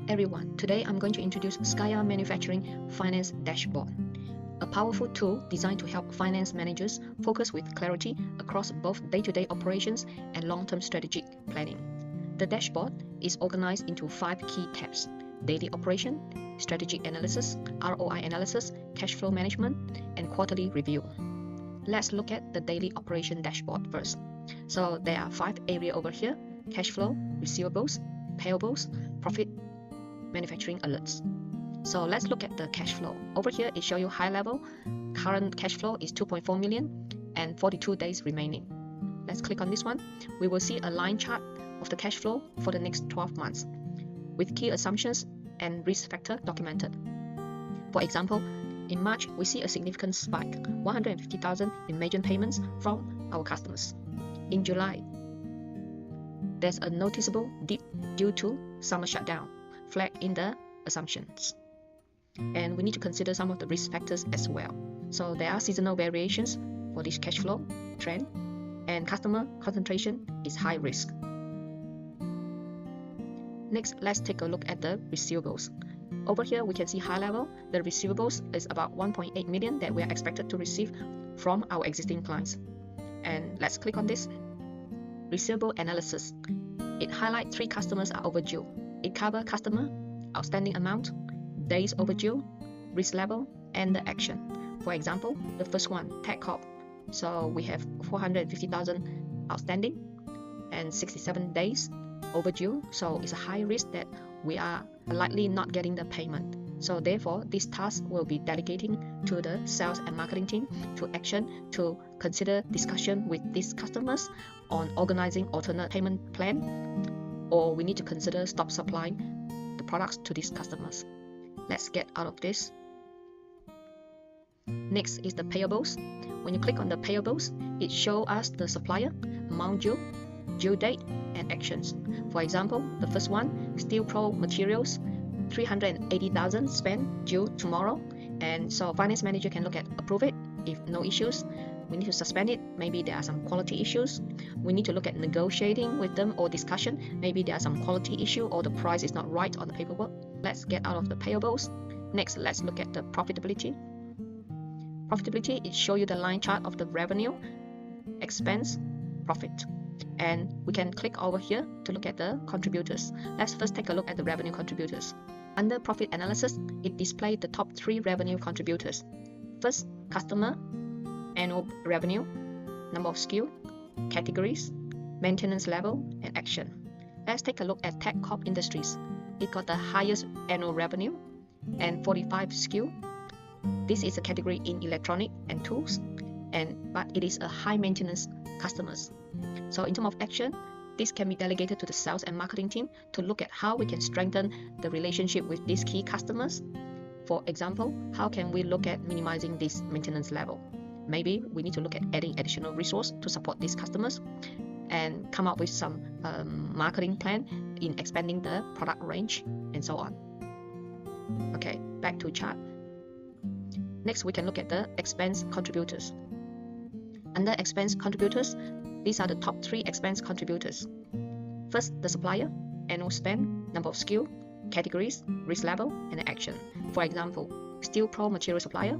Everyone, today I'm going to introduce Skya Manufacturing Finance Dashboard, a powerful tool designed to help finance managers focus with clarity across both day-to-day operations and long-term strategic planning. The dashboard is organized into 5 key tabs: daily operation, strategic analysis, ROI analysis, cash flow management, and quarterly review. Let's look at the daily operation dashboard first. So there are 5 areas over here: cash flow, receivables, payables, profit, manufacturing alerts. So let's look at the cash flow. Over here it shows you high level. Current cash flow is 2.4 million and 42 days remaining. Let's click on this one. We will see a line chart of the cash flow for the next 12 months with key assumptions and risk factor documented. For example, in March we see a significant spike, 150,000 in major payments from our customers. In July, there's a noticeable dip due to summer shutdown, flagged in the assumptions. And we need to consider some of the risk factors as well. So there are seasonal variations for this cash flow trend, and customer concentration is high risk. Next, let's take a look at the receivables. Over here we can see high level, the receivables is about 1.8 million that we are expected to receive from our existing clients. And let's click on this. Receivable analysis. It highlights 3 customers are overdue. It covers customer, outstanding amount, days overdue, risk level, and the action. For example, the first one, TechCorp. So we have 450,000 outstanding and 67 days overdue. So it's a high risk that we are likely not getting the payment. So therefore, this task will be delegating to the sales and marketing team to action to consider discussion with these customers on organizing alternate payment plan, or we need to consider stop supplying the products to these customers. Let's get out of this. Next is the payables. When you click on the payables, it shows us the supplier, amount due date, and actions. For example, the first one, Steel Pro Materials, 380,000 spent due tomorrow. And so finance manager can look at approve it. If no issues, we need to suspend it. Maybe there are some quality issues. We need to look at negotiating with them or discussion. Maybe there are some quality issue or the price is not right on the paperwork. Let's get out of the payables. Next, let's look at the profitability. Profitability, it shows you the line chart of the revenue, expense, profit. And we can click over here to look at the contributors. Let's first take a look at the revenue contributors. Under profit analysis, it displays the top 3 revenue contributors. First, customer, annual revenue, number of SKU, categories, maintenance level, and action. Let's take a look at TechCorp Industries. It got the highest annual revenue and 45 SKU. This is a category in electronic and tools, but it is a high maintenance customers. So in terms of action, this can be delegated to the sales and marketing team to look at how we can strengthen the relationship with these key customers. For example, how can we look at minimizing this maintenance level? Maybe we need to look at adding additional resource to support these customers and come up with some marketing plan in expanding the product range and so on. Okay, back to chart. Next, we can look at the expense contributors. Under expense contributors, these are the top 3 expense contributors. First, the supplier, annual spend, number of SKU, categories, risk level, and action. For example, Steel Pro Material Supplier,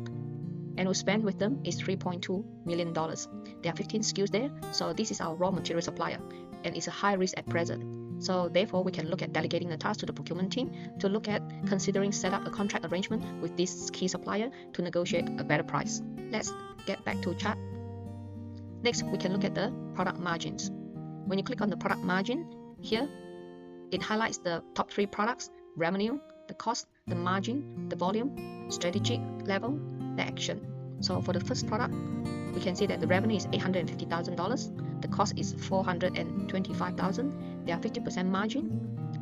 annual spend with them is $3.2 million. There are 15 SKUs there, so this is our raw material supplier, and it's a high risk at present. So therefore, we can look at delegating the task to the procurement team to look at considering set up a contract arrangement with this key supplier to negotiate a better price. Let's get back to chart. Next, we can look at the product margins. When you click on the product margin, here, it highlights the top 3 products, revenue, the cost, the margin, the volume, strategic level, the action. So for the first product, we can see that the revenue is $850,000, the cost is $425,000, there are 50% margin,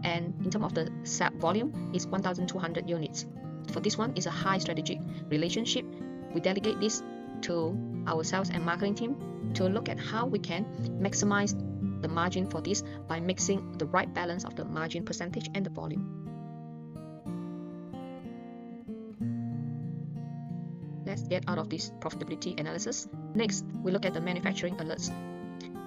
and in terms of the set volume is 1,200 units. For this one, is a high strategic relationship. We delegate this to our sales and marketing team to look at how we can maximize the margin for this by mixing the right balance of the margin percentage and the volume. Let's get out of this profitability analysis. Next, we look at the manufacturing alerts.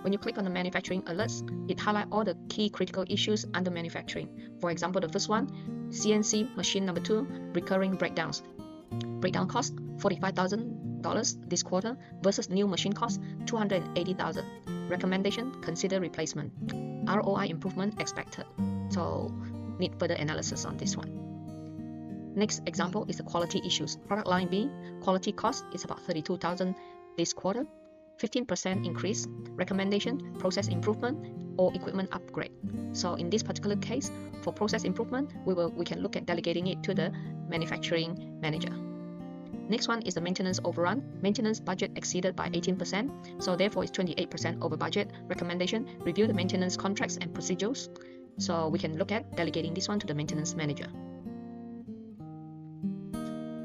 When you click on the manufacturing alerts, it highlights all the key critical issues under manufacturing. For example, the first one, CNC machine number 2, recurring breakdowns. Breakdown cost $45,000 this quarter versus new machine cost $280,000. Recommendation, consider replacement. ROI improvement expected. So need further analysis on this one. Next example is the quality issues. Product line B, quality cost is about $32,000 this quarter, 15% increase. Recommendation, process improvement or equipment upgrade. So in this particular case, for process improvement, we can look at delegating it to the manufacturing manager. Next one is the maintenance overrun. Maintenance budget exceeded by 18%, so therefore it's 28% over budget. Recommendation, review the maintenance contracts and procedures. So we can look at delegating this one to the maintenance manager.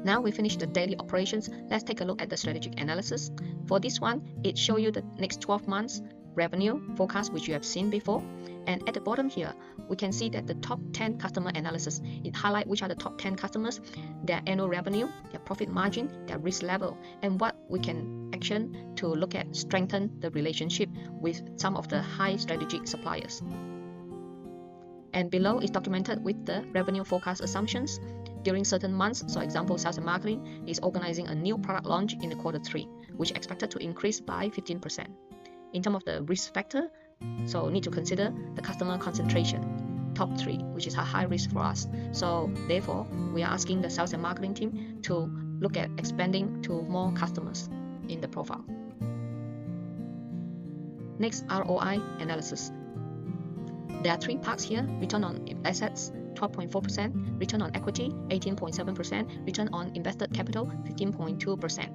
Now we finished the daily operations. Let's take a look at the strategic analysis. For this one, it shows you the next 12 months revenue forecast, which you have seen before. And at the bottom here, we can see that the top 10 customer analysis, it highlights which are the top 10 customers, their annual revenue, their profit margin, their risk level, and what we can action to look at strengthen the relationship with some of the high strategic suppliers. And below is documented with the revenue forecast assumptions during certain months. So example, sales and marketing is organizing a new product launch in the quarter 3, which is expected to increase by 15%. In terms of the risk factor, so need to consider the customer concentration, top 3, which is a high risk for us. So therefore, we are asking the sales and marketing team to look at expanding to more customers in the profile. Next, ROI analysis. There are 3 parts here: return on assets 12.4%, return on equity 18.7%, return on invested capital 15.2%.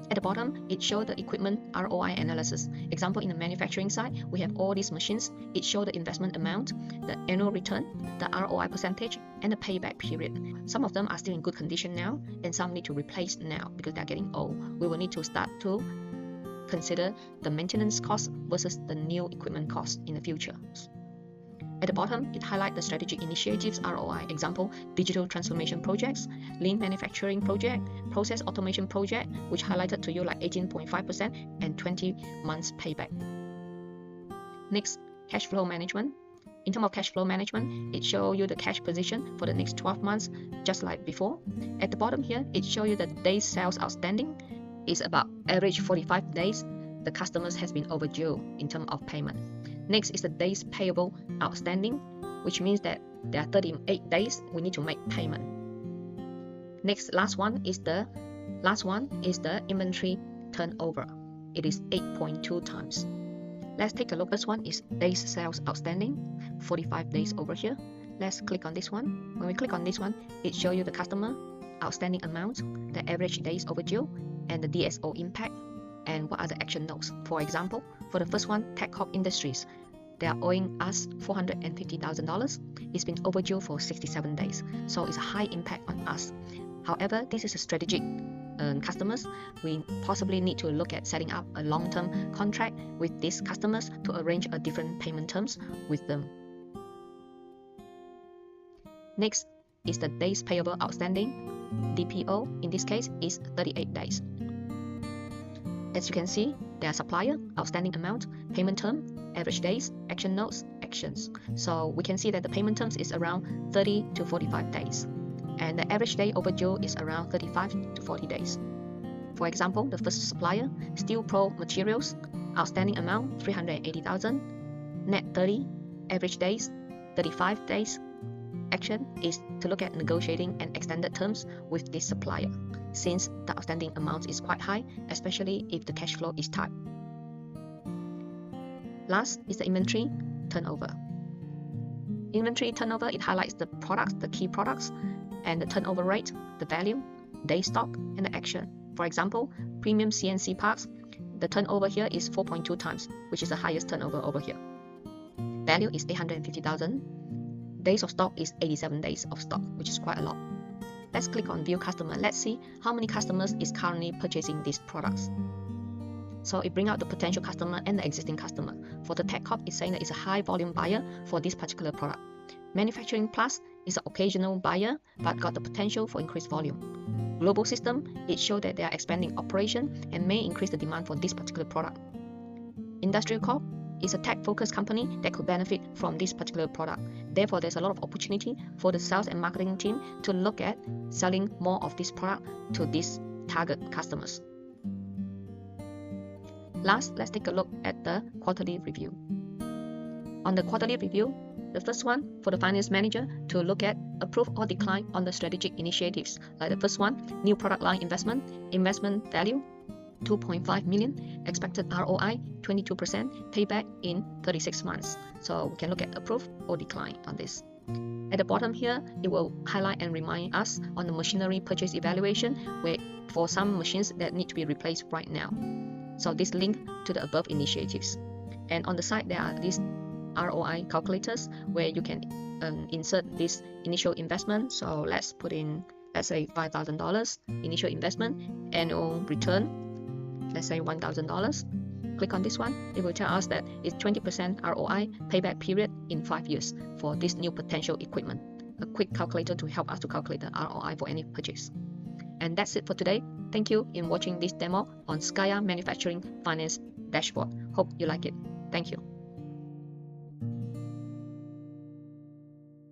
At the bottom, it shows the equipment ROI analysis. Example, in the manufacturing side, we have all these machines. It shows the investment amount, the annual return, the ROI percentage, and the payback period. Some of them are still in good condition now, and some need to replace now because they are getting old. We will need to start to consider the maintenance cost versus the new equipment cost in the future. At the bottom, it highlights the strategic initiatives ROI. Example, digital transformation projects, lean manufacturing project, process automation project, which highlighted to you like 18.5% and 20 months payback. Next, cash flow management. In terms of cash flow management, it shows you the cash position for the next 12 months, just like before. At the bottom here, it shows you the days sales outstanding is about average 45 days. The customers has been overdue in terms of payment. Next is the days payable outstanding, which means that there are 38 days we need to make payment. Next, last one is the inventory turnover. It is 8.2 times. Let's take a look. This one is days sales outstanding, 45 days over here. Let's click on this one. When we click on this one, it shows you the customer outstanding amount, the average days overdue, and the DSO impact, and what are the action notes. For example, for the first one, TechCorp Industries, they are owing us $450,000. It's been overdue for 67 days, so it's a high impact on us. However, this is a strategic customers. We possibly need to look at setting up a long-term contract with these customers to arrange a different payment terms with them. Next is the days payable outstanding. DPO in this case is 38 days. As you can see, there are supplier, outstanding amount, payment term, average days, action notes, actions. So we can see that the payment terms is around 30 to 45 days. And the average day overdue is around 35 to 40 days. For example, the first supplier, Steel Pro Materials, outstanding amount $380,000, net 30, average days 35 days. Action is to look at negotiating and extended terms with this supplier, since the outstanding amount is quite high, especially if the cash flow is tight. Last is the inventory turnover. Inventory turnover, it highlights the products, the key products, and the turnover rate, the value, day stock, and the action. For example, premium CNC parts, the turnover here is 4.2 times, which is the highest turnover over here. Value is $850,000. Days of stock is 87 days of stock, which is quite a lot. Let's click on View Customer. Let's see how many customers is currently purchasing these products. So it brings out the potential customer and the existing customer. For the TechCorp, it's saying that it's a high volume buyer for this particular product. Manufacturing Plus is an occasional buyer, but got the potential for increased volume. Global System, it shows that they are expanding operation and may increase the demand for this particular product. Industrial Corp, is a tech-focused company that could benefit from this particular product. Therefore, there's a lot of opportunity for the sales and marketing team to look at selling more of this product to these target customers. Last, let's take a look at the quarterly review. On the quarterly review, the first one for the finance manager to look at approve or decline on the strategic initiatives. Like the first one, new product line investment value 2.5 million, expected ROI 22%, payback in 36 months. So we can look at approve or decline on this. At the bottom here, it will highlight and remind us on the machinery purchase evaluation, where for some machines that need to be replaced right now. So this link to the above initiatives. And on the side, there are these ROI calculators where you can insert this initial investment. So let's put in, let's say $5,000 initial investment, annual return, let's say $1,000. Click on this one. It will tell us that it's 20% ROI, payback period in 5 years for this new potential equipment. A quick calculator to help us to calculate the ROI for any purchase. And that's it for today. Thank you in watching this demo on Skya Manufacturing Finance Dashboard. Hope you like it. Thank you.